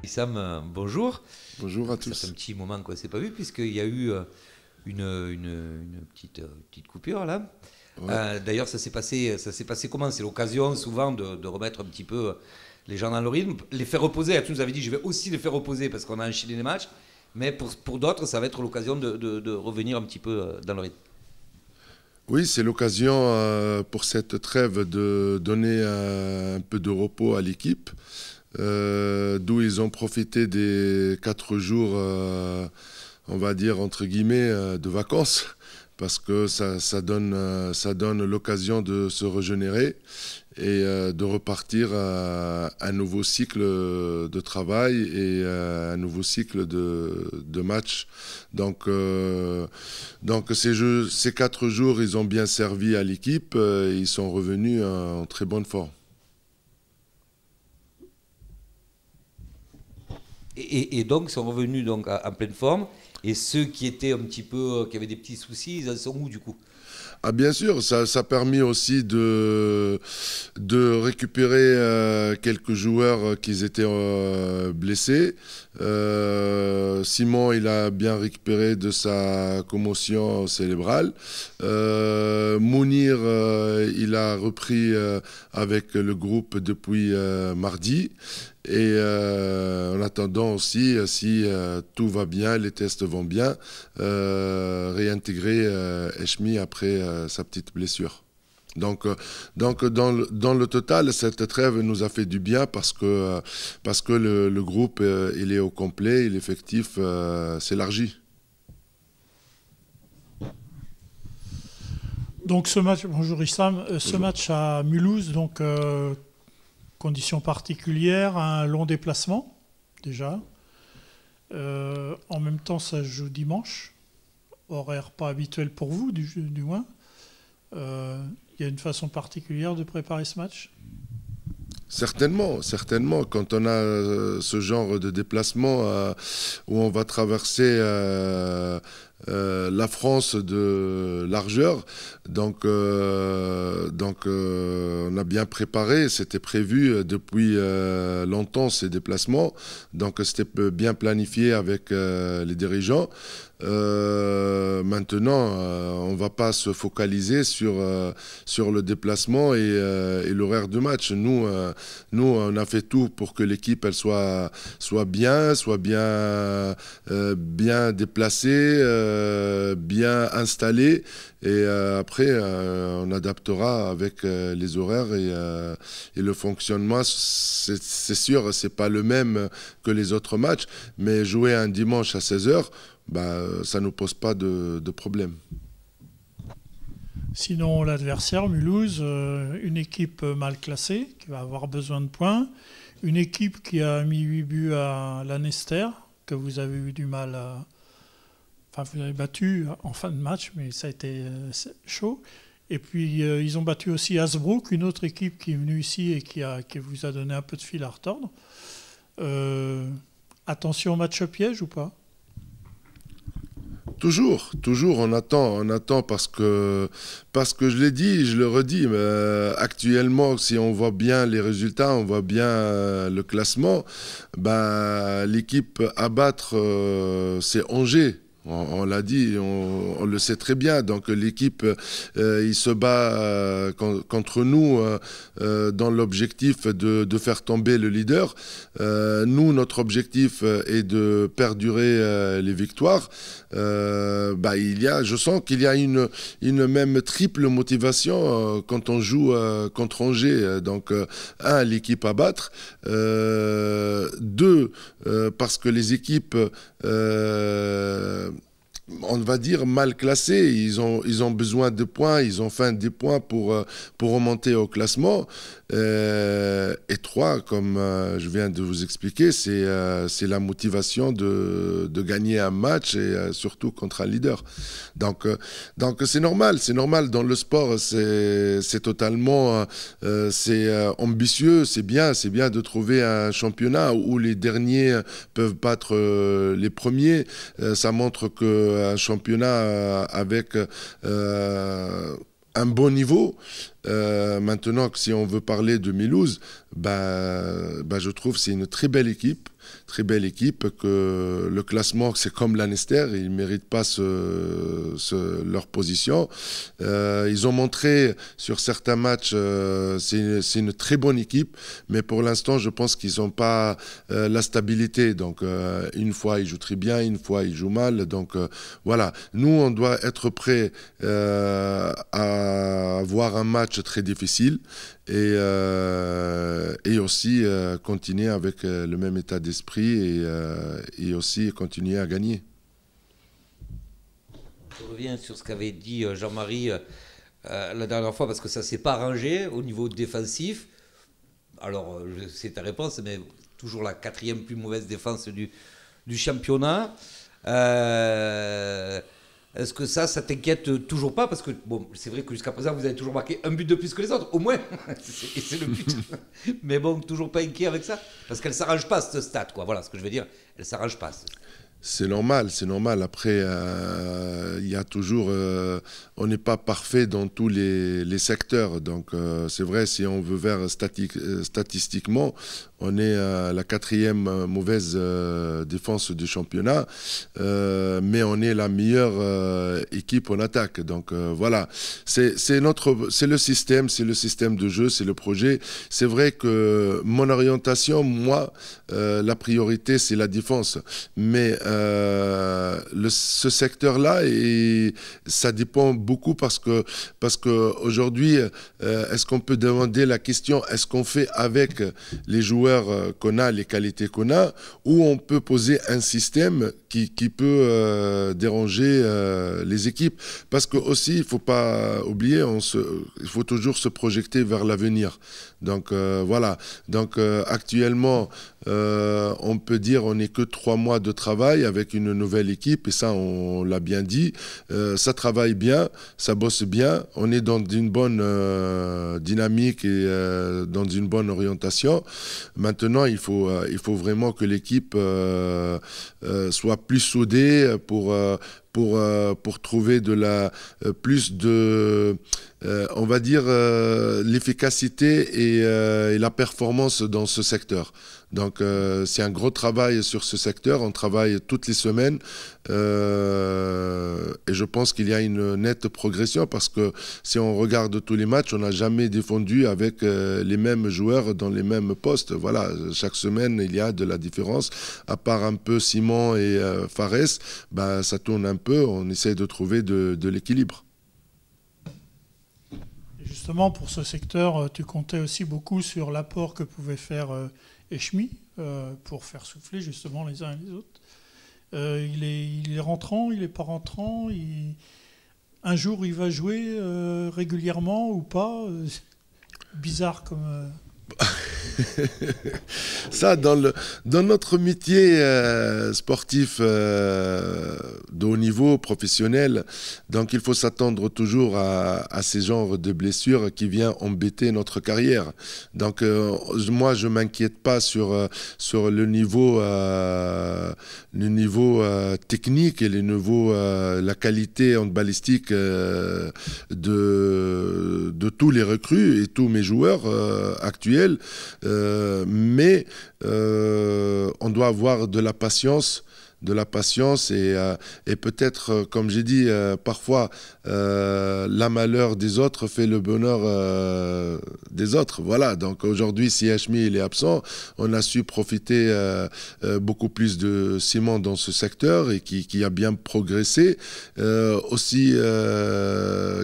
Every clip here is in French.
Wissam, bonjour. Bonjour à Ça fait tous. un petit moment qu'on ne s'est pas vu puisqu'il y a eu une petite coupure là. Ouais. D'ailleurs, ça s'est passé comment? C'est l'occasion souvent de remettre un petit peu les gens dans le rythme, les faire reposer. Tu nous avais dit, je vais aussi les faire reposer parce qu'on a enchaîné les matchs. Mais pour d'autres, ça va être l'occasion de revenir un petit peu dans le rythme. Oui, c'est l'occasion pour cette trêve de donner un peu de repos à l'équipe, d'où ils ont profité des 4 jours, on va dire entre guillemets, de vacances, parce que ça donne l'occasion de se régénérer et de repartir à un nouveau cycle de travail et un nouveau cycle de match. Donc, ces 4 jours, ils ont bien servi à l'équipe. Ils sont revenus en très bonne forme. Et donc, ils sont revenus donc en pleine forme. Et ceux qui étaient un petit peu, qui avaient des petits soucis, ils en sont où du coup? Ah bien sûr, ça a permis aussi de récupérer quelques joueurs qui étaient blessés. Simon, il a bien récupéré de sa commotion cérébrale. Mounir, il a repris avec le groupe depuis mardi. Et en attendant aussi, si tout va bien, les tests vont bien, réintégrer Eshmi après sa petite blessure. Donc dans le total, cette trêve nous a fait du bien parce que le groupe il est au complet et l'effectif s'élargit. Donc ce match, bonjour Issam, ce Bonjour. match à Mulhouse, donc conditions particulières, un long déplacement déjà. En même temps, ça se joue dimanche, horaire pas habituel pour vous, du moins. Il y a une façon particulière de préparer ce match? Certainement, certainement. Quand on a ce genre de déplacement où on va traverser la France de largeur, donc on a bien préparé. C'était prévu depuis longtemps ces déplacements, donc c'était bien planifié avec les dirigeants. Maintenant, on ne va pas se focaliser sur le déplacement et l'horaire de match. Nous, on a fait tout pour que l'équipe elle soit bien, bien déplacée, bien installée. Et après, on adaptera avec les horaires et le fonctionnement. C'est sûr, c'est pas le même que les autres matchs, mais jouer un dimanche à 16h, bah, ça ne nous pose pas de problème. Sinon, l'adversaire, Mulhouse, une équipe mal classée, qui va avoir besoin de points. Une équipe qui a mis 8 buts à Lanester, que vous avez eu du mal à... Enfin, vous avez battu en fin de match, mais ça a été chaud. Et puis, ils ont battu aussi Hasbrook, une autre équipe qui est venue ici et qui vous a donné un peu de fil à retordre. Attention au match piège ou pas? Toujours, on attend parce que je l'ai dit, je le redis, mais actuellement, si on voit bien les résultats, on voit bien le classement, bah, l'équipe à battre, c'est Angers. On l'a dit, on le sait très bien. Donc l'équipe, il se bat contre nous dans l'objectif de faire tomber le leader. Nous, notre objectif est de perdurer les victoires. Bah, je sens qu'il y a une même triple motivation quand on joue contre Angers. Donc, un, l'équipe à battre. Deux, parce que les équipes on va dire mal classés, ils ont besoin de points, ils ont faim des points pour remonter au classement. Et 3, comme je viens de vous expliquer, c'est la motivation de gagner un match et surtout contre un leader. Donc c'est normal dans le sport, c'est totalement ambitieux, c'est bien de trouver un championnat où les derniers peuvent battre les premiers. Ça montre qu'un championnat avec un bon niveau. Maintenant, si on veut parler de Mulhouse, je trouve que c'est une très belle équipe. très belle équipe, que le classement, c'est comme l'Annester, ils ne méritent pas leur position. Ils ont montré sur certains matchs, c'est une très bonne équipe, mais pour l'instant, je pense qu'ils n'ont pas la stabilité. Donc, une fois, ils jouent très bien, une fois, ils jouent mal. Donc, voilà. Nous, on doit être prêts à avoir un match très difficile et aussi continuer avec le même état d'esprit et aussi continuer à gagner. Je reviens sur ce qu'avait dit Jean-Marie la dernière fois, parce que ça ne s'est pas arrangé au niveau défensif. Alors, je sais ta réponse, mais toujours la 4e plus mauvaise défense du championnat. Est-ce que ça t'inquiète toujours pas? Parce que bon, c'est vrai que jusqu'à présent, vous avez toujours marqué un but de plus que les autres, au moins. Et c'est le but. Mais bon, toujours pas inquiet avec ça? Parce qu'elle ne s'arrange pas, cette stat, quoi. Voilà ce que je veux dire. Elle ne s'arrange pas. C'est normal, c'est normal. Après, il y a toujours... on n'est pas parfait dans tous les secteurs. Donc, c'est vrai, si on veut voir statistiquement, on est la 4e mauvaise défense du championnat, mais on est la meilleure équipe en attaque. Donc, voilà. C'est le système de jeu, c'est le projet. C'est vrai que mon orientation, moi, la priorité, c'est la défense. Mais ce secteur-là, ça dépend beaucoup parce que aujourd'hui, est-ce qu'on peut demander la question, est-ce qu'on fait avec les joueurs qu'on a, les qualités qu'on a, ou on peut poser un système qui peut déranger les équipes? Parce que aussi, il ne faut pas oublier, il faut toujours se projeter vers l'avenir. Donc voilà. Donc actuellement, on peut dire on n'est que 3 mois de travail avec une nouvelle équipe, et ça on l'a bien dit. Ça travaille bien, ça bosse bien, on est dans une bonne dynamique et dans une bonne orientation. Maintenant, il faut vraiment que l'équipe soit plus soudée pour trouver plus de, on va dire, l'efficacité et la performance dans ce secteur. Donc, c'est un gros travail sur ce secteur. On travaille toutes les semaines et je pense qu'il y a une nette progression parce que si on regarde tous les matchs, on n'a jamais défendu avec les mêmes joueurs dans les mêmes postes. Voilà, chaque semaine, il y a de la différence. À part un peu Simon et Fares, bah, ça tourne un peu. On essaie de trouver de l'équilibre. Justement, pour ce secteur, tu comptais aussi beaucoup sur l'apport que pouvait faire Eshmi pour faire souffler justement les uns et les autres. Il est rentrant, il n'est pas rentrant. Un jour, il va jouer régulièrement ou pas. Bizarre comme... Ça, dans notre métier sportif de haut niveau, professionnel, donc il faut s'attendre toujours à ces genres de blessures qui viennent embêter notre carrière. Donc moi, je ne m'inquiète pas sur le niveau technique et la qualité handballistique de tous les recrues et tous mes joueurs actuels. Mais on doit avoir de la patience et peut-être, comme j'ai dit, parfois la malheur des autres fait le bonheur des autres. Voilà, donc aujourd'hui, si Eshmi il est absent, on a su profiter beaucoup plus de Simon dans ce secteur et qui a bien progressé. Aussi,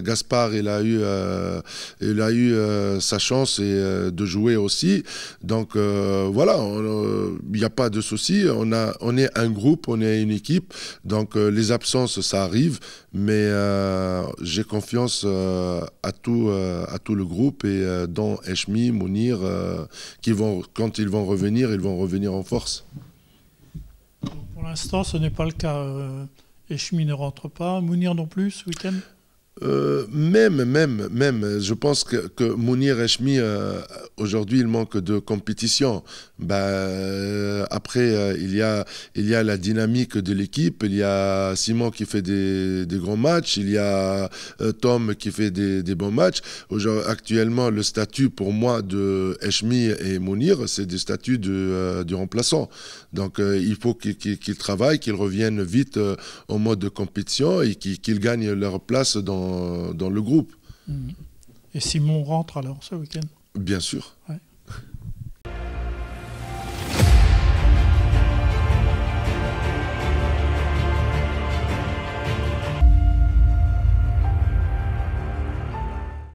Gaspard, il a eu sa chance de jouer aussi. Donc voilà, il n'y a pas de souci. On est un groupe, on est une équipe, donc les absences, ça arrive, mais j'ai confiance à tout le groupe et dont Eshmi, Mounir, quand ils vont revenir en force. Pour l'instant, ce n'est pas le cas. Eshmi ne rentre pas, Mounir non plus ce week-end? Même, je pense que Mounir Hachmi, aujourd'hui, il manque de compétition. Après, il y a la dynamique de l'équipe, il y a Simon qui fait des grands matchs, il y a Tom qui fait des bons matchs. Actuellement, le statut pour moi de Hachmi et Mounir, c'est des statuts du remplaçant. Donc, il faut qu'ils travaillent, qu'ils reviennent vite en mode de compétition et qu'ils gagnent leur place dans le groupe. Et Simon rentre alors ce week-end? Bien sûr. Ouais.